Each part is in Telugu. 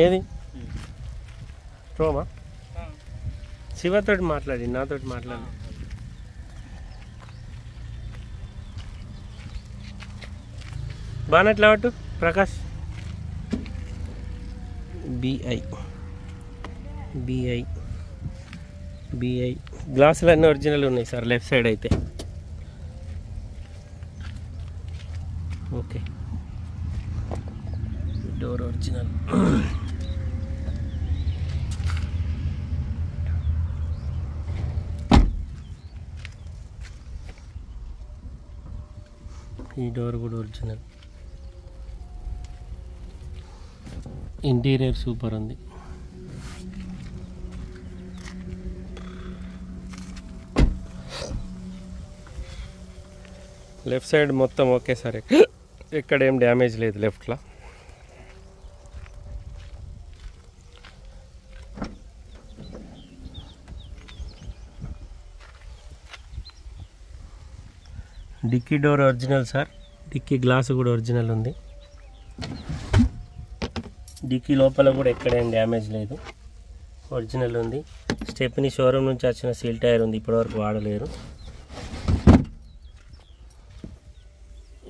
ఏది రోమా శివతోటి మాట్లాడి నాతోటి మాట్లాడి బాగా ఎట్లా పట్టు ప్రకాష్ బిఐ బిఐ బిఐ గ్లాసులు అన్నీ ఒరిజినల్ ఉన్నాయి సార్ లెఫ్ట్ సైడ్ అయితే ఓకే డోర్ ఒరిజినల్ ఈ డోర్ కూడా ఒరిజినల్ ఇంటీరియర్ సూపర్ ఉంది లెఫ్ట్ సైడ్ మొత్తం ఓకే సార్ ఎక్కడ ఏం డ్యామేజ్ లేదు లెఫ్ట్లో dickey door original sir dickey glass కూడా ఒరిజినల్ ఉంది డిక్కీ లోపల కూడా ఎక్కడ ఏం డ్యామేజ్ లేదు ఒరిజినల్ ఉంది స్టెప్ని షోరూమ్ నుంచి వచ్చిన సీల్ టైర్ ఉంది ఇప్పటివరకు వాడలేరు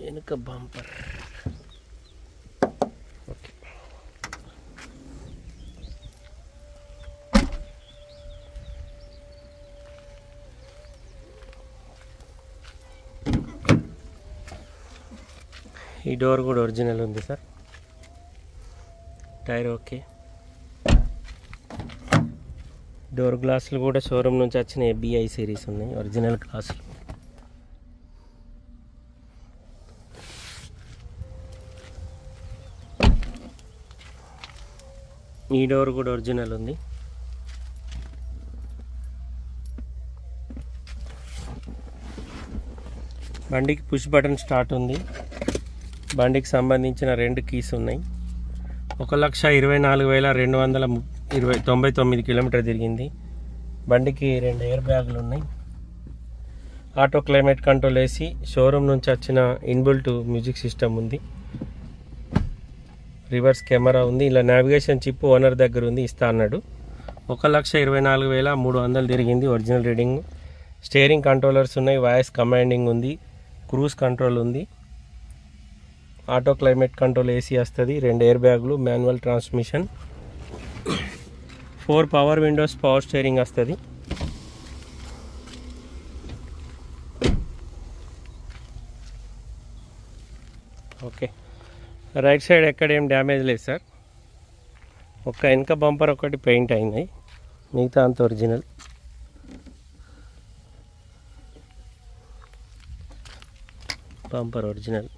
వెనుక బంపర్ ఓకే ఈ డోర్ కూడా ఒరిజినల్ ఉంది సార్ టైర్ ఓకే డోర్ గ్లాసులు కూడా షోరూమ్ నుంచి వచ్చిన బిఐ సిరీస్ ఉన్నాయి ఒరిజినల్ గ్లాసులు ఈ డోర్ కూడా ఒరిజినల్ ఉంది బండికి పుష్ బటన్ స్టార్ట్ ఉంది బండికి సంబంధించిన 2 కీస్ ఉన్నాయి 1,24,299 కిలోమీటర్ తిరిగింది బండికి 2 ఎయిర్ బ్యాగులు ఉన్నాయి auto climate control AC showroom నుంచి వచ్చిన ఇన్బిల్ట్ మ్యూజిక్ సిస్టమ్ ఉంది రివర్స్ కెమెరా ఉంది ఇలా నావిగేషన్ చిప్ ఓనర్ దగ్గర ఉంది ఇస్తా అన్నాడు 1,24,300 తిరిగింది ఒరిజినల్ రీడింగ్ స్టీరింగ్ కంట్రోలర్స్ ఉన్నాయి వాయిస్ కమాండింగ్ ఉంది క్రూజ్ కంట్రోల్ ఉంది ఆటో క్లైమేట్ కంట్రోల్ ఏసీ వస్తుంది 2 ఎయిర్ బ్యాగులు manual transmission 4 power Windows power steering వస్తుంది ఓకే రైట్ సైడ్ ఎక్కడ ఏం డ్యామేజ్ లేదు సార్ ఒక్క వెనక బంపర్ ఒకటి పెయింట్ అయింది మిగతా అంత original bumper original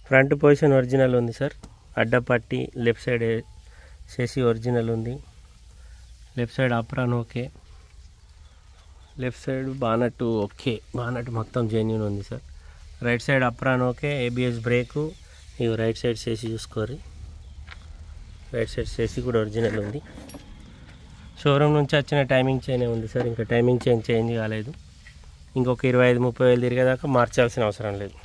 front position original ఉంది సార్ అడ్డపట్టి లెఫ్ట్ సైడ్ చేసి ఒరిజినల్ ఉంది left side apron okay left side bonnet okay bonnet మొత్తం జెన్యూన్ ఉంది sir right side apron okay ABS break ఇవి రైట్ సైడ్ చేసి చూసుకోరు రైట్ సైడ్ చేసి కూడా ఒరిజినల్ ఉంది షోరూమ్ నుంచి వచ్చిన టైమింగ్ చైన్ ఉంది సార్ ఇంకా టైమింగ్ చైన్ చేంజ్ కాలేదు ఇంకొక 25-30 వేలు తిరిగేదాకా మార్చాల్సిన అవసరం లేదు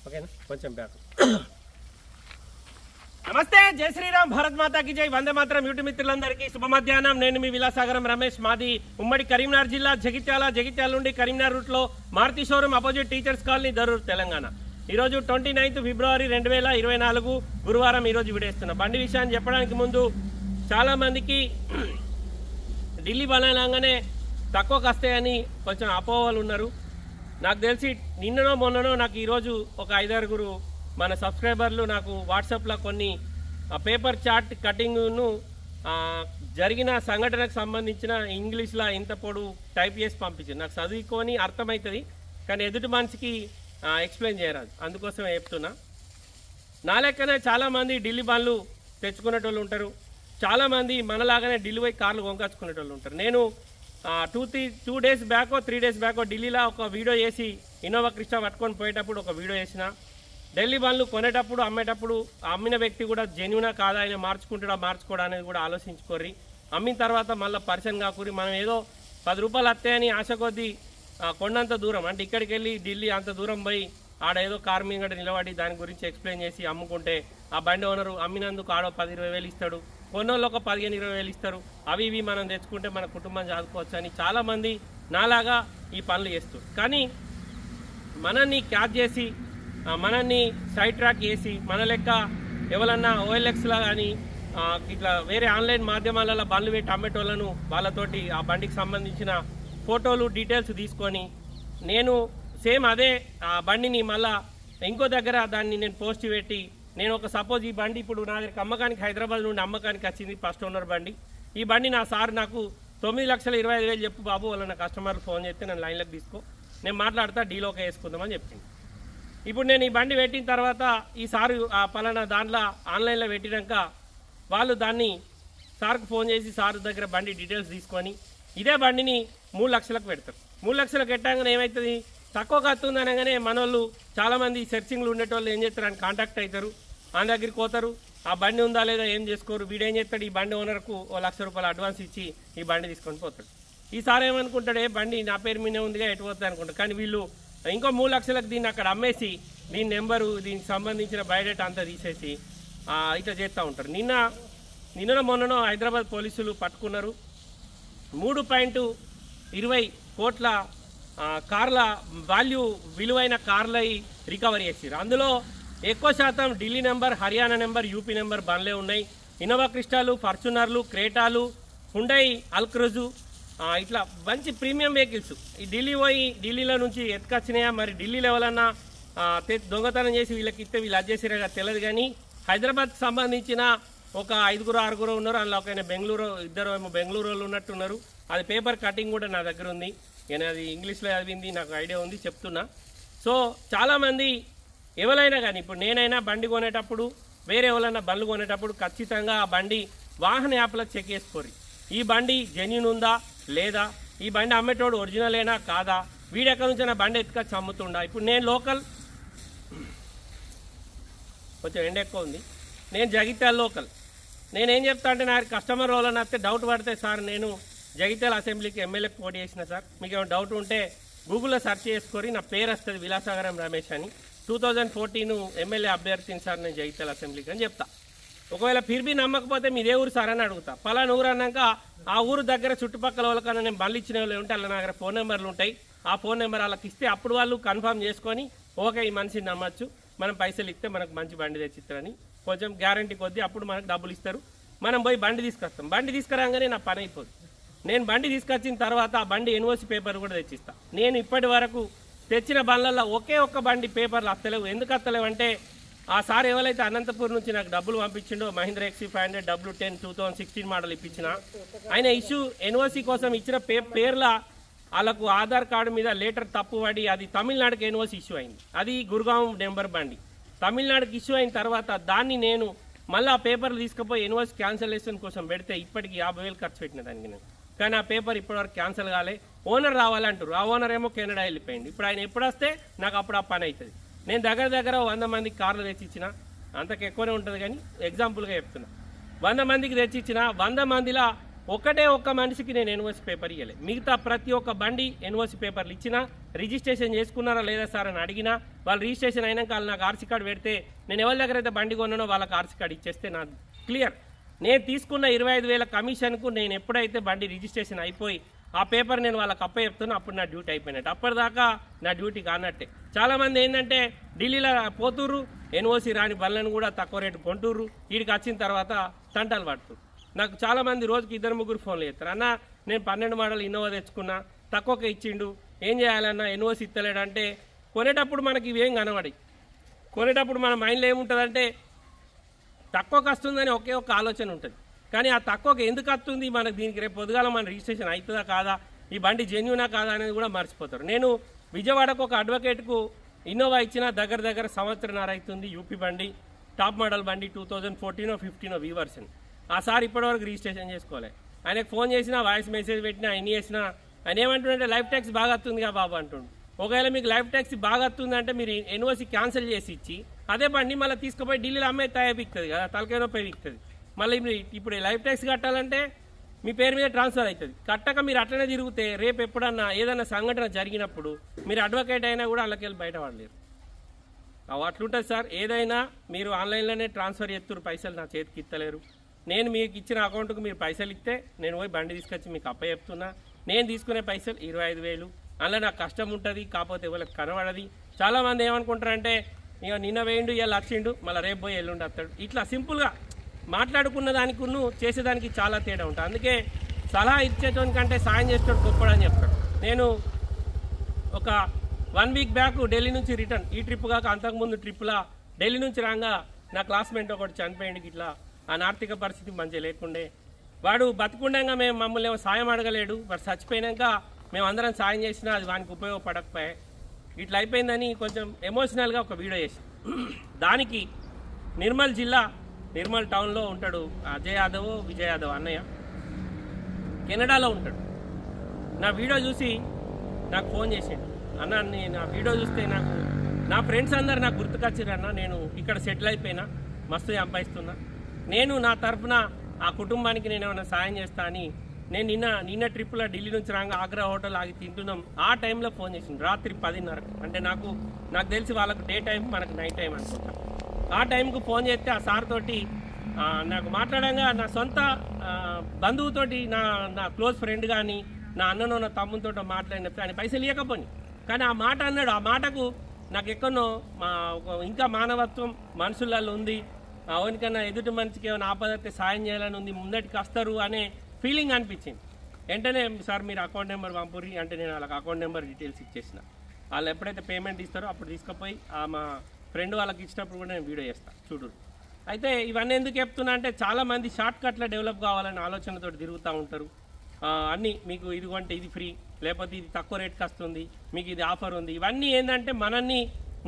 ఓకేనా కొంచెం బ్యాక్ నమస్తే జై శ్రీరామ్ భారత్ మాతాకి జై వందే మాతరం యూట్యూబ్ మిత్రులందరికీ శుభ మధ్యాహ్నం నేను మీ విలాసాగరం రమేష్ మాది ఉమ్మడి కరీంనగర్ జిల్లా జగిత్యాల నుండి కరీంనగర్ రూట్లో Maruti showroom opposite teachers colony Daroor Telangana ఈరోజు 29 ఫిబ్రవరి 2024 గురువారం ఈరోజు విడేస్తున్నా బండి విషయాన్ని చెప్పడానికి ముందు చాలామందికి ఢిల్లీ బనాగానే తక్కువకు వస్తాయని కొంచెం అపోహలు ఉన్నారు నాకు తెలిసి నిన్ననో మొన్ననో నాకు ఈరోజు ఒక 5-6 మన సబ్స్క్రైబర్లు నాకు వాట్సాప్లో కొన్ని పేపర్ చార్ట్ కటింగ్ను జరిగిన సంఘటనకు సంబంధించిన ఇంగ్లీష్లో ఇంత పొడవు టైప్ చేసి పంపించింది నాకు చదువుకొని అర్థమవుతుంది కానీ ఎదుటి మనిషికి ఎక్స్ప్లెయిన్ చేయరాదు అందుకోసమే చెప్తున్నా నా లెక్కనే చాలామంది ఢిల్లీ బండ్లు తెచ్చుకునేటోళ్ళు ఉంటారు చాలామంది మనలాగానే ఢిల్లీ పోయి కార్లు కొనుకొచ్చుకునేటోళ్ళు ఉంటారు నేను 2 డేస్ బ్యాకో 3 డేస్ బ్యాకో ఢిల్లీలో ఒక వీడియో చేసి ఇన్నోవా క్రిస్టా పట్టుకొని పోయేటప్పుడు ఒక వీడియో చేసిన ఢిల్లీ బండ్లు కొనేటప్పుడు అమ్మేటప్పుడు అమ్మిన వ్యక్తి కూడా జెన్యునా కాదా, ఆయన మార్చుకోవడా అనేది కూడా ఆలోచించుకోర్రి. అమ్మిన తర్వాత మళ్ళీ పర్సన్ కాకూరి. మనం ఏదో 10 రూపాయలు వస్తాయని ఆశ కొద్దీ కొండంత దూరం అంటే ఇక్కడికి వెళ్ళి ఢిల్లీ అంత దూరం పోయి ఆడ ఏదో కారు మీద నిలబడి దాని గురించి ఎక్స్ప్లెయిన్ చేసి అమ్ముకుంటే ఆ బండి ఓనరు అమ్మినందుకు ఆడో 10-20 వేలు ఇస్తాడు, కొన్నోళ్ళు ఒక 15-20 వేలు ఇస్తారు. అవి ఇవి మనం తెచ్చుకుంటే మన కుటుంబం చదువుకోవచ్చు అని చాలామంది నాలాగా ఈ పనులు చేస్తారు. కానీ మనల్ని క్యాచ్ చేసి మనల్ని సైడ్ ట్రాక్ చేసి మన లెక్క ఎవరన్నా OLXలా కానీ ఇట్లా వేరే ఆన్లైన్ మాధ్యమాలలో బండ్లు పెట్టి అమ్మేటోళ్ళను వాళ్ళతోటి ఆ బండికి సంబంధించిన ఫోటోలు డీటెయిల్స్ తీసుకొని నేను సేమ్ అదే ఆ బండిని మళ్ళా ఇంకో దగ్గర దాన్ని నేను పోస్ట్ పెట్టి నేను ఒక సపోజ్ ఈ బండి ఇప్పుడు నా దగ్గర అమ్మకానికి హైదరాబాద్ నుండి అమ్మకానికి వచ్చింది ఫస్ట్ ఓనర్ బండి. ఈ బండి నా సార్ నాకు 9,25,000 చెప్పు బాబు, వాళ్ళ నా కస్టమర్ ఫోన్ చేస్తే నన్ను లైన్లోకి తీసుకో, నేను మాట్లాడతా డీలోకి వేసుకుందామని చెప్పింది. ఇప్పుడు నేను ఈ బండి పెట్టిన తర్వాత ఈ సారు ఆ పలానా దాంట్లో ఆన్లైన్లో పెట్టినాక వాళ్ళు దాన్ని సార్కు ఫోన్ చేసి సార్ దగ్గర బండి డీటెయిల్స్ తీసుకొని ఇదే బండిని 3 లక్షలకు పెడతారు. 3 లక్షలకు పెట్టగానే ఏమవుతుంది, తక్కువ కత్తుంది అనగానే మనోళ్ళు చాలామంది సెర్చింగ్లు ఉండేటోళ్ళు ఏం చేస్తారు అని కాంటాక్ట్ అవుతారు, ఆయన దగ్గరికి పోతారు. ఆ బండి ఉందా లేదా ఏం చేసుకోరు. వీడేం చేస్తాడు, ఈ బండి ఓనర్కు 1 లక్ష రూపాయలు అడ్వాన్స్ ఇచ్చి ఈ బండి తీసుకొని పోతాడు. ఈసారి ఏమనుకుంటాడు, బండి నా పేరు మీదే ఉందిగా ఎటు పోతుంది అనుకుంటాడు. కానీ వీళ్ళు ఇంకో 3 లక్షలకు దీన్ని అక్కడ అమ్మేసి దీని నెంబరు దీనికి సంబంధించిన బయోడేటా అంతా తీసేసి ఇట్లా చేస్తూ ఉంటారు. నిన్న మొన్ననో హైదరాబాద్ పోలీసులు పట్టుకున్నారు. 3.20 కోట్ల కార్ల వాల్యూ విలువైన కార్ల రికవరీ చేసారు. అందులో ఎక్కువ శాతం Delhi number, Haryana number, UP number బండ్లే ఉన్నాయి. ఇన్నోవా క్రిస్టాలు, ఫార్చునర్లు, క్రేటాలు, హుండై అల్క్రోజు ఇట్లా మంచి ప్రీమియం వెహికల్స్ ఈ ఢిల్లీలో నుంచి ఎత్తుకొచ్చినాయా మరి ఢిల్లీలో ఎవరన్నా దొంగతనం చేసి వీళ్ళకి ఇస్తే వీళ్ళు అజ్జేసిరా తెలియదు. కానీ హైదరాబాద్కి సంబంధించిన ఒక 5-6 ఉన్నారు. అందులో ఒక బెంగళూరు, 2 ఏమో బెంగళూరు వాళ్ళు ఉన్నట్టున్నారు. అది పేపర్ కటింగ్ కూడా నా దగ్గర ఉంది, నేను అది ఇంగ్లీష్లో చదివింది, నాకు ఐడియా ఉంది చెప్తున్నా. సో చాలామంది ఎవరైనా కానీ ఇప్పుడు నేనైనా బండి కొనేటప్పుడు వేరే ఎవరైనా బండ్లు కొనేటప్పుడు ఖచ్చితంగా ఆ బండి వాహన యాప్లో చెక్ చేసుకోరు. ఈ బండి జెన్యూన్ ఉందా లేదా, ఈ బండి అమ్మేటోడు ఒరిజినలేనా కాదా, వీడెక్కడి నుంచి నా బండి ఎత్తుకొచ్చి అమ్ముతుండా. ఇప్పుడు నేను లోకల్, కొంచెం ఎండ ఎక్కువ ఉంది, నేను జగిత్యాల లోకల్. నేనేం చెప్తా అంటే నాకు కస్టమర్ వాళ్ళని వస్తే డౌట్ పడితే సార్ నేను జగిత్యాల అసెంబ్లీకి ఎమ్మెల్యేకి పోటీ చేసిన సార్, మీకు ఏమైనా డౌట్ ఉంటే గూగుల్లో సెర్చ్ చేసుకొని నా పేరు వస్తుంది విలాసాగరం రమేష్ అని, 2014 ఎమ్మెల్యే అభ్యర్థిని సార్ నేను జగిత్యాల అసెంబ్లీకి అని చెప్తా. ఒకవేళ ఫిర్బీ నమ్మకపోతే మీదే ఊరు సార్ అని అడుగుతా. పలానా ఊరు అన్నాక ఆ ఊరు దగ్గర చుట్టుపక్కల వాళ్ళకన్నా నేను బండ్లు ఇచ్చిన వాళ్ళు ఉంటే అలా నా దగ్గర ఫోన్ నెంబర్లు ఉంటాయి. ఆ ఫోన్ నెంబర్ వాళ్ళకి ఇస్తే అప్పుడు వాళ్ళు కన్ఫర్మ్ చేసుకొని ఓకే ఈ మనిషిని నమ్మచ్చు, మనం పైసలు ఇస్తే మనకు మంచి బండి తెచ్చిస్తారని కొంచెం గ్యారంటీ కొద్దీ అప్పుడు మనకు డబ్బులు ఇస్తారు. మనం పోయి బండి తీసుకొస్తాం. బండి తీసుకురాగానే నా పని అయిపోదు. నేను బండి తీసుకొచ్చిన తర్వాత ఆ బండి ఎన్ఓసి పేపర్ కూడా తెచ్చిస్తా. నేను ఇప్పటి వరకు తెచ్చిన బండ్లలో ఒకే ఒక్క బండి పేపర్లు వస్తలేవు. ఎందుకు వస్తలేవు అంటే ఆ సార్ ఎవరైతే అనంతపూర్ నుంచి నాకు డబ్బులు పంపించిండో మహీంద్ర XC500 W10 2016 మోడల్ ఇప్పించిన ఆయన ఇష్యూ ఎన్ఓసి కోసం ఇచ్చిన పేర్ల వాళ్ళకు ఆధార్ కార్డు మీద లెటర్ తప్పు పడి అది తమిళనాడుకి ఎన్ఓసి ఇష్యూ అయింది. అది గురుగాం నెంబర్ బండి తమిళనాడుకి ఇష్యూ అయిన తర్వాత దాన్ని నేను మళ్ళీ ఆ పేపర్లు తీసుకుపోయి ఎన్ఓసి క్యాన్సలేషన్ కోసం పెడితే ఇప్పటికి 50,000 ఖర్చు పెట్టిన దానికి నేను. కానీ ఆ పేపర్ ఇప్పటివరకు క్యాన్సిల్ కాలే. ఓనర్ రావాలంటారు, ఆ ఓనర్ ఏమో కెనడా వెళ్ళిపోయింది. ఇప్పుడు ఆయన ఎప్పుడు వస్తే నాకు అప్పుడు ఆ పని అవుతుంది. నేను దగ్గర 100 మందికి కార్లు తెచ్చిచ్చిన, అంతకు ఎక్కువనే ఉంటుంది కానీ ఎగ్జాంపుల్గా చెప్తున్నా. 100 మందికి తెచ్చిచ్చిన 100 మందిలో ఒక్క మనిషికి నేను ఎన్ఓసి పేపర్ ఇవ్వలే. మిగతా ప్రతి ఒక్క బండి ఎన్ఓసి పేపర్లు ఇచ్చినా, రిజిస్ట్రేషన్ చేసుకున్నారా లేదా సార్ అని అడిగినా, వాళ్ళు రిజిస్ట్రేషన్ అయినాక వాళ్ళు నాకు ఆర్సీ కార్డు పెడితే నేను ఎవరి దగ్గర అయితే బండి కొన్నానో వాళ్ళకి ఆర్సీ కార్డు ఇచ్చేస్తే నా క్లియర్. నేను తీసుకున్న 25,000 కమిషన్కు నేను ఎప్పుడైతే బండి రిజిస్ట్రేషన్ అయిపోయి ఆ పేపర్ నేను వాళ్ళకి అప్ప చెప్తున్నా అప్పుడు నా డ్యూటీ అయిపోయినట్టు. అప్పటిదాకా నా డ్యూటీ కానట్టే. చాలామంది ఏంటంటే ఢిల్లీలో పోతుర్రు, ఎన్ఓసి రాని బండ్లను కూడా తక్కువ రేటు కొంటుర్రు, వీడికి వచ్చిన తర్వాత తంటాలు పడుతురు. నాకు చాలామంది రోజుకి 2-3 ఫోన్లు చేస్తారు, అన్న నేను 12 మోడల్ ఇన్నోవా తెచ్చుకున్నా తక్కువగా ఇచ్చిండు, ఏం చేయాలన్నా ఎన్ఓసి ఇస్తలేడంటే కొనేటప్పుడు మనకి ఇవేం కనబడి, కొనేటప్పుడు మన మైండ్లో ఏముంటుందంటే తక్కువకి వస్తుందని ఒకే ఒక్క ఆలోచన ఉంటుంది. కానీ ఆ తక్కువకి ఎందుకు వస్తుంది, మనకు దీనికి రేపు పొద్దుగాల మన రిజిస్ట్రేషన్ అవుతుందా కాదా, ఈ బండి జెన్యూనా కాదా అనేది కూడా మర్చిపోతారు. నేను విజయవాడకు ఒక అడ్వకేట్కు ఇన్నోవా ఇచ్చిన దగ్గర సంవత్సరన్నర అవుతుంది. యూపీ బండి, టాప్ మోడల్ బండి, 2014-15 వి వర్షన్. ఆ సార్ ఇప్పటివరకు రిజిస్ట్రేషన్ చేసుకోవాలి. ఆయనకు ఫోన్ చేసినా, వాయిస్ మెసేజ్ పెట్టినా, ఎన్ని చేసినా ఆయన ఏమంటుండే లైఫ్ ట్యాక్స్ బాగా వస్తుందిగా బాబు అంటుండు. ఒకవేళ మీకు లైఫ్ ట్యాక్స్ బాగా వస్తుందంటే మీరు ఎన్ఓసి క్యాన్సిల్ చేసి ఇచ్చి అదే బండి మళ్ళీ తీసుకుపోయి ఢిల్లీలో అమ్మే తయారీస్తుంది కదా, తలకాయ నొప్పి విక్తుంది. మళ్ళీ ఇప్పుడు లైఫ్ ట్యాక్స్ కట్టాలంటే మీ పేరు మీద ట్రాన్స్ఫర్ అవుతుంది. కట్టక మీరు అట్లనే తిరిగితే రేపు ఎప్పుడన్నా ఏదైనా సంఘటన జరిగినప్పుడు మీరు అడ్వకేట్ అయినా కూడా వాళ్ళకెళ్ళి బయట పడలేరు. అట్లుంటుంది సార్. ఏదైనా మీరు ఆన్లైన్లోనే ట్రాన్స్ఫర్ చేస్తున్నారు, పైసలు నా చేతికి ఇస్తలేరు. నేను మీకు ఇచ్చిన అకౌంట్కు మీరు పైసలు ఇస్తే నేను పోయి బండి తీసుకొచ్చి మీకు అప్ప చెప్తున్నా. నేను తీసుకునే పైసలు 25,000. అందులో నాకు కష్టం ఉంటుంది, కాకపోతే ఎవరికి కనబడది. చాలామంది ఏమనుకుంటారంటే ఇక నిన్న వేయండు ఇలా వచ్చిండు మళ్ళీ రేపు పోయి ఎల్లుండి వస్తాడు. ఇట్లా సింపుల్గా మాట్లాడుకున్న దానికి చేసేదానికి చాలా తేడా ఉంటుంది. అందుకే సలహా ఇచ్చేటోనికంటే సాయం చేసేటోడు గొప్పడని చెప్తాడు. నేను ఒక 1 వీక్ బ్యాక్ ఢిల్లీ నుంచి రిటర్న్, ఈ ట్రిప్ కాక అంతకుముందు ట్రిప్లా ఢిల్లీ నుంచి రాగా నా క్లాస్మేట్ ఒకటి చనిపోయింది. ఇట్లా ఆ ఆర్థిక పరిస్థితి మంచిగా లేకుండే, వాడు బతికుండగా మేము మమ్మల్ని ఏమో సాయం అడగలేడు. వాడు చచ్చిపోయినాక మేము అందరం సాయం చేసినా అది వానికి ఉపయోగపడకపోయా. ఇట్లా అయిపోయిందని కొంచెం ఎమోషనల్గా ఒక వీడియో చేసి దానికి నిర్మల్ జిల్లా నిర్మల్ టౌన్లో ఉంటాడు అజయ్ యాదవ్, విజయ్ యాదవ్ అన్నయ్య, కెనడాలో ఉంటాడు. నా వీడియో చూసి నాకు ఫోన్ చేసాడు. అన్న నా వీడియో చూస్తే నాకు నా ఫ్రెండ్స్ అందరు నాకు గుర్తుకొచ్చారన్న, నేను ఇక్కడ సెటిల్ అయిపోయినా, మస్తు సంపాదిస్తున్నా, నేను నా తరఫున ఆ కుటుంబానికి నేను ఏమైనా సాయం చేస్తా అని నేను నిన్న ట్రిప్లో ఢిల్లీ నుంచి రాగా ఆగ్రా హోటల్ ఆగి తింటున్నాం. ఆ టైంలో ఫోన్ చేసిండు రాత్రి 10:30. అంటే నాకు తెలిసి వాళ్ళకు డే టైం, మనకు నైట్ టైం అనుకుంటా. ఆ టైంకు ఫోన్ చేస్తే ఆ సార్ తోటి నాకు మాట్లాడంగా నా సొంత బంధువుతోటి నా క్లోజ్ ఫ్రెండ్ కానీ నా అన్ననో నా తమ్ముతో మాట్లాడినప్పుడు ఆయన పైసలు ఇవ్వకపోని, కానీ ఆ మాట అన్నాడు. ఆ మాటకు నాకు ఎక్కడో ఇంకా మానవత్వం మనుషులలో ఉంది, ఎవరికన్నా ఎదుటి మనిషికి ఏమైనా ఆపదైతే సాయం చేయాలని ఉంది, ముందటికి వస్తారు అనే ఫీలింగ్ అనిపించింది. వెంటనే సార్ మీరు అకౌంట్ నెంబర్ పంపుర్రి అంటే నేను వాళ్ళకి అకౌంట్ నెంబర్ డీటెయిల్స్ ఇచ్చేసిన. వాళ్ళు ఎప్పుడైతే పేమెంట్ ఇస్తారో అప్పుడు తీసుకుపోయి మా ఫ్రెండ్ వాళ్ళకి ఇచ్చినప్పుడు కూడా నేను వీడియో చేస్తాను చూడు. అయితే ఇవన్నీ ఎందుకు చెప్తున్నా అంటే చాలామంది షార్ట్ కట్లో డెవలప్ కావాలని ఆలోచనతో తిరుగుతూ ఉంటారు. అన్నీ మీకు ఇదిగోంటే ఇది ఫ్రీ, లేకపోతే ఇది తక్కువ రేట్కి వస్తుంది, మీకు ఇది ఆఫర్ ఉంది. ఇవన్నీ ఏంటంటే మనల్ని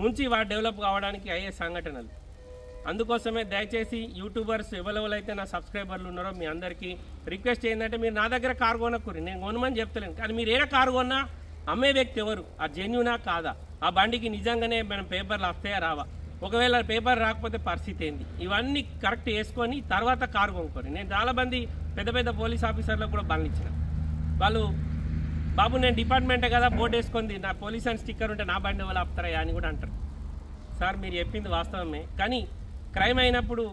ముంచి వాడు డెవలప్ కావడానికి అయ్యే సంఘటనలు. అందుకోసమే దయచేసి యూట్యూబర్స్ ఎవరెవరైతే నా సబ్స్క్రైబర్లు ఉన్నారో మీ అందరికీ రిక్వెస్ట్ ఏంటంటే మీరు నా దగ్గర కారు కొనక్కూరి, నేను కొనమని చెప్తలేను, కానీ మీరు ఏ కారు కొన్నా అమ్మే వ్యక్తి ఎవరు, ఆ జెన్యూనా కాదా, ఆ బండికి నిజంగానే మనం పేపర్లు వస్తాయా రావా, ఒకవేళ పేపర్ రాకపోతే పరిస్థితి ఏంది, ఇవన్నీ కరెక్ట్ వేసుకొని తర్వాత కారు కొనుక్కోరు. నేను చాలా మంది పెద్ద పెద్ద పోలీస్ ఆఫీసర్లకు కూడా బండ్లు ఇచ్చిన. వాళ్ళు బాబు నేను డిపార్ట్మెంటే కదా బోర్డు వేసుకుంది, నా పోలీస్ అని స్టిక్కర్ ఉంటే నా బండి వాళ్ళు ఆపుతారా అని కూడా అంటారు. సార్ మీరు చెప్పింది వాస్తవమే, కానీ క్రైమ్ అయినప్పుడు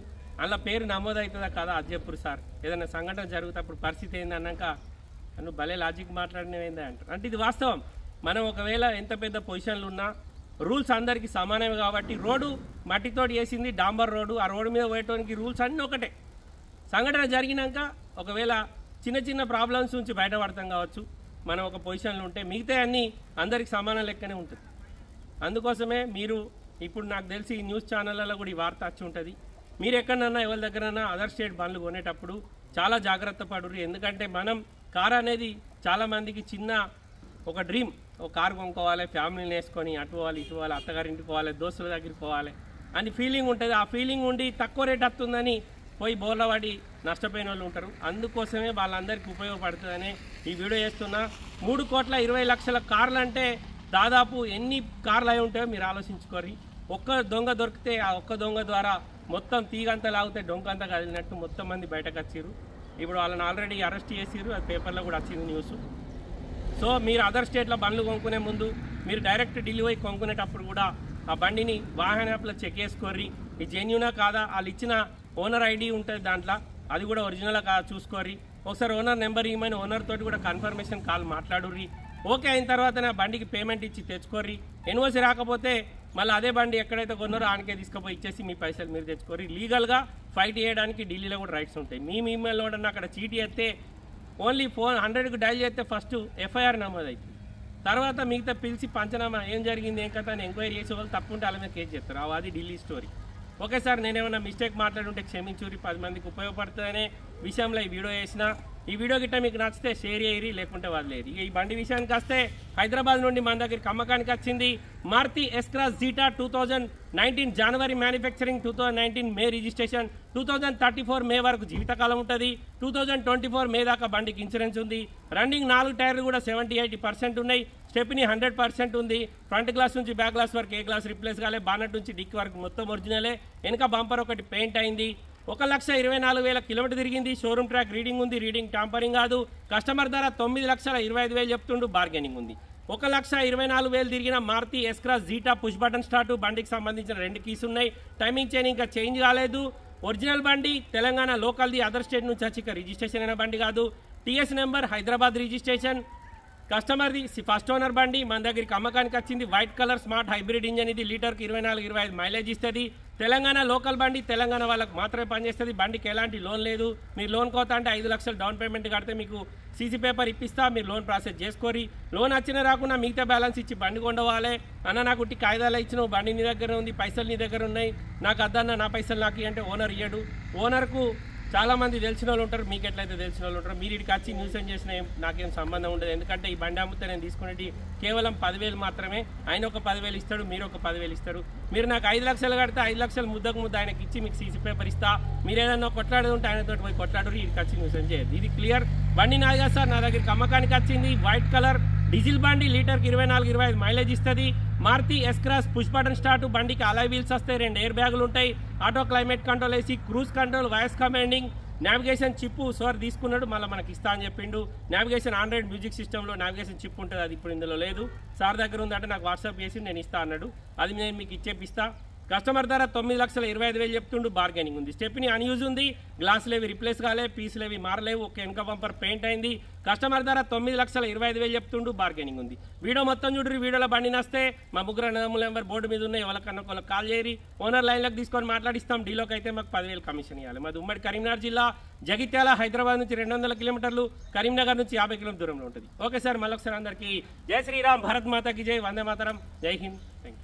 అలా పేరు నమోదవుతుందా కదా అది చెప్పురు సార్. ఏదైనా సంఘటన జరుగుతప్పుడు పరిస్థితి ఏంది అన్నాక నువ్వు భలే లాజిక్ మాట్లాడినవేందా అంటారు. అంటే ఇది వాస్తవం. మనం ఒకవేళ ఎంత పెద్ద పొజిషన్లు ఉన్నా రూల్స్ అందరికీ సమానమే కాబట్టి రోడ్డు మట్టితోటి వేసింది డాంబర్ రోడ్డు, ఆ రోడ్డు మీద పోయటానికి రూల్స్ అన్నీ ఒకటే. సంఘటన జరిగినాక ఒకవేళ చిన్న చిన్న ప్రాబ్లమ్స్ నుంచి బయటపడతాం కావచ్చు మనం ఒక పొజిషన్లో ఉంటే, మిగతా అన్నీ అందరికి సమానం లెక్కనే ఉంటుంది. అందుకోసమే మీరు ఇప్పుడు నాకు తెలిసి న్యూస్ ఛానళ్ళలో కూడా ఈ వార్త వచ్చి ఉంటుంది. మీరు ఎక్కడన్నా ఎవరి దగ్గరన్నా అదర్ స్టేట్ బండ్లు కొనేటప్పుడు చాలా జాగ్రత్త పడుర్రి. ఎందుకంటే మనం కారు అనేది చాలామందికి చిన్న ఒక డ్రీమ్, ఒక కారు కొనుక్కోవాలి, ఫ్యామిలీని వేసుకొని అటు పోవాలి ఇటు పోవాలి, అత్తగారింటికి పోవాలి, దోస్తుల దగ్గరికి పోవాలి అని ఫీలింగ్ ఉంటుంది. ఆ ఫీలింగ్ ఉండి తక్కువ రేట్ వస్తుందని పోయి బోర్లవాడి నష్టపోయిన వాళ్ళు ఉంటారు. అందుకోసమే వాళ్ళందరికీ ఉపయోగపడుతుందని ఈ వీడియో చేస్తున్నా. 3,20,00,000 కార్లు అంటే దాదాపు ఎన్ని కార్లు అయి ఉంటాయో మీరు ఆలోచించుకోరి. ఒక్క దొంగ దొరికితే ఆ ఒక్క దొంగ ద్వారా మొత్తం తీగంతా లాగితే డొంకంతా కదిలినట్టు మొత్తం మంది బయటకు వచ్చిర్రు. ఇప్పుడు వాళ్ళని ఆల్రెడీ అరెస్ట్ చేసిర్రు, అది పేపర్లో కూడా వచ్చింది న్యూస్. సో మీరు అదర్ స్టేట్లో బండ్లు కొనుక్కునే ముందు మీరు డైరెక్ట్ ఢిల్లీ పోయి కొనుక్కునేటప్పుడు కూడా ఆ బండిని వాహన యాప్లో చెక్ చేసుకోర్రి, ఇది జెన్యూనా కాదా. వాళ్ళు ఇచ్చిన ఓనర్ ఐడి ఉంటుంది దాంట్లో, అది కూడా ఒరిజినల్ కాదా చూసుకోర్రి. ఒకసారి ఓనర్ నెంబర్ ఇవ్వమని ఓనర్ తోటి కూడా కన్ఫర్మేషన్ కాల్ మాట్లాడుర్రి. ఓకే అయిన తర్వాత నా బండికి పేమెంట్ ఇచ్చి తెచ్చుకోర్రి. ఎన్ఓసి రాకపోతే మళ్ళీ అదే బండి ఎక్కడైతే కొన్నారో ఆనకే తీసుకుపోయి ఇచ్చేసి మీ పైసలు మీరు తెచ్చుకోర్రి. లీగల్గా ఫైట్ చేయడానికి ఢిల్లీలో కూడా రైట్స్ ఉంటాయి. మీ ఈమెయిల్ కూడా అక్కడ చీటీ చేస్తే ఓన్లీ 400కు డైల్ చేస్తే ఫస్ట్ ఎఫ్ఐఆర్ నమోదు అవుతుంది. తర్వాత మిగతా పిలిచి పంచనామా ఏం జరిగింది ఏం కథ అని ఎంక్వైరీ చేసే వాళ్ళు తప్పుంటే వాళ్ళ మీద కేసు చేస్తారు. అది ఢిల్లీ స్టోరీ. ఓకే సార్, నేనేమన్నా మిస్టేక్ మాట్లాడుంటే క్షమించురి. 10 మందికి ఉపయోగపడుతుందనే విషయంలో ఈ వీడియో చేసిన. ఈ వీడియో గిట్ట మీకు నచ్చితే షేర్ చేయరి, లేకుంటే వదిలేది. ఈ బండి విషయానికి వస్తే హైదరాబాద్ నుండి మన దగ్గరికి అమ్మకానికి వచ్చింది మారుతి ఎస్-క్రాస్ జీటా 2019 జనవరి మ్యానుఫ్యాక్చరింగ్, 2019 మే రిజిస్ట్రేషన్, 2034 మే వరకు జీవితకాలం ఉంటుంది. 2024 మే దాకా బండికి ఇన్సూరెన్స్ ఉంది. రన్నింగ్ 4 టైర్లు కూడా 70-80% ఉన్నాయి. స్టెప్ని 100% ఉంది. ఫ్రంట్ గ్లాస్ నుంచి బ్యాక్ గ్లాస్ వరకు ఏ గ్లాస్ రిప్లేస్ కాలే. బానట్ నుంచి డిక్ వరకు మొత్తం ఒరిజినలే. వెనుక బంపర్ ఒకటి పెయింట్ అయింది. 1,24,000 కిలోమీటర్ తిరిగింది. షోరూమ్ ట్రాక్ రీడింగ్ ఉంది. రీడింగ్ టాంపరింగ్ కాదు. కస్టమర్ ధర 9,25,000 చెప్తుండు. బార్గెనింగ్ ఉంది. 1,24,000 తిరిగిన Maruti S Cross Zeta push button start. బండికి సంబంధించిన 2 కీస్ ఉన్నాయి. టైమింగ్ చైన్ ఇంకా చేంజ్ కాలేదు. ఒరిజినల్ బండి, తెలంగాణ లోకల్ది, అదర్ స్టేట్ నుంచి వచ్చి రిజిస్ట్రేషన్ అయిన బండి కాదు. TS number Hyderabad registration. కస్టమర్ది ఫస్ట్ ఓనర్ బండి మన దగ్గరికి అమ్మకానికి వచ్చింది. White colour smart hybrid engine. ఇది లీటర్కి 24-25 మైలేజ్ ఇస్తుంది. తెలంగాణ లోకల్ బండి, తెలంగాణ వాళ్ళకి మాత్రమే పనిచేస్తుంది. బండికి ఎలాంటి లోన్ లేదు. మీరు లోన్ కోత అంటే 5 లక్షలు డౌన్ పేమెంట్ కడితే మీకు సీసీ పేపర్ ఇప్పిస్తా. మీరు లోన్ ప్రాసెస్ చేసుకోరి. లోన్ వచ్చినా రాకుండా మిగతా బ్యాలెన్స్ ఇచ్చి బండి కొండవాలి. అన్న నాకు ఉట్టి కాగితాలు ఇచ్చినావు, బండి నీ దగ్గర ఉంది, పైసలు నీ దగ్గర ఉన్నాయి, నాకు అద్దన్న నా పైసలు నాకు అంటే ఓనర్ ఇయ్యడు. ఓనర్కు చాలా మంది తెలిసిన వాళ్ళు ఉంటారు. మీకు ఎట్లయితే తెలిసిన వాళ్ళు ఉంటారు. మీరు ఇక్కడికి వచ్చి న్యూసెన్స్ చేసిన నాకేం సంబంధం ఉండదు. ఎందుకంటే ఈ బండి అమ్మితే నేను తీసుకునేది కేవలం 10,000 మాత్రమే. ఆయన ఒక 10,000 ఇస్తాడు, మీరు ఒక 10,000 ఇస్తారు. మీరు నాకు 5 లక్షలు కడితే 5 లక్షలు ముద్దకు ముద్ద ఆయనకి ఇచ్చి మీకు సీసీ పేపర్ ఇస్తా. మీరు ఏదైనా కొట్లాడేది ఉంటే ఆయనతో పోయి కొట్లాడరు. ఇక్కడికి వచ్చి న్యూసెన్స్ చేయదు. ఇది క్లియర్. బండి నాది కాదు సార్, నా దగ్గరికి అమ్మకానికి వచ్చింది. వైట్ కలర్ డీజిల్ బండి, లీటర్కి 24-25 మైలేజ్ ఇస్తుంది. Maruti S Cross push button start. బండికి అలాయ్ వీల్స్ వస్తాయి. 2 ఎయిర్ బ్యాగులు ఉంటాయి. Auto climate control AC, cruise control, voice commanding, navigation chip sir తీసుకున్నాడు, మళ్ళీ మనకి ఇస్తా అని చెప్పిండు. నావిగేషన్ ఆండ్రాయిడ్ మ్యూజిక్ సిస్టంలో నావిగేషన్ చిప్ ఉంటుంది. అది ఇప్పుడు ఇందులో లేదు. సార్ దగ్గర ఉందంటే నాకు వాట్సాప్ చేసి నేను ఇస్తా అన్నాడు. అది నేను మీకు ఇచ్చేపిస్తా. కస్టమర్ ధర 9,25,000 చెప్తుండు. బార్గెనింగ్ ఉంది. స్టెప్ని అన్యూజ్ ఉంది. గ్లాసులు ఏవి రిప్లేస్ కాలే, పీసులు ఏవి మారలేవు. ఒక వెనక బంపర్ పెయింట్ అయింది. కస్టమర్ ధర 9,25,000 చెప్తుండు. బార్గెనింగ్ ఉంది. వీడియో మొత్తం చూడరు. వీడియోలో బండి నస్తే మా ముగ్గురు నెంబర్ బోర్డు మీద ఉన్నాయి. ఎవరికన్నా ఒకళ్ళకి కాల్ చేయరి. ఓనర్ లైన్లోకి తీసుకొని మాట్లాడిస్తాం. డీలోకి అయితే మాకు 10,000 కమిషన్ ఇవ్వాలి. మాది ఉమ్మడి కరీంనగర్ జిల్లా, జగిత్యాల. హైదరాబాద్ నుంచి 200 కిలోమీటర్లు, కరీంనగర్ నుంచి 50 కిలోమీటర్ దూరంలో ఉంటుంది. ఓకే సార్, మళ్ళొకసారి అందరికీ జై శ్రీరామ్, భారత్ మాతాకి జై, వందే మాతరం, జై హింద్, థ్యాంక్ యూ.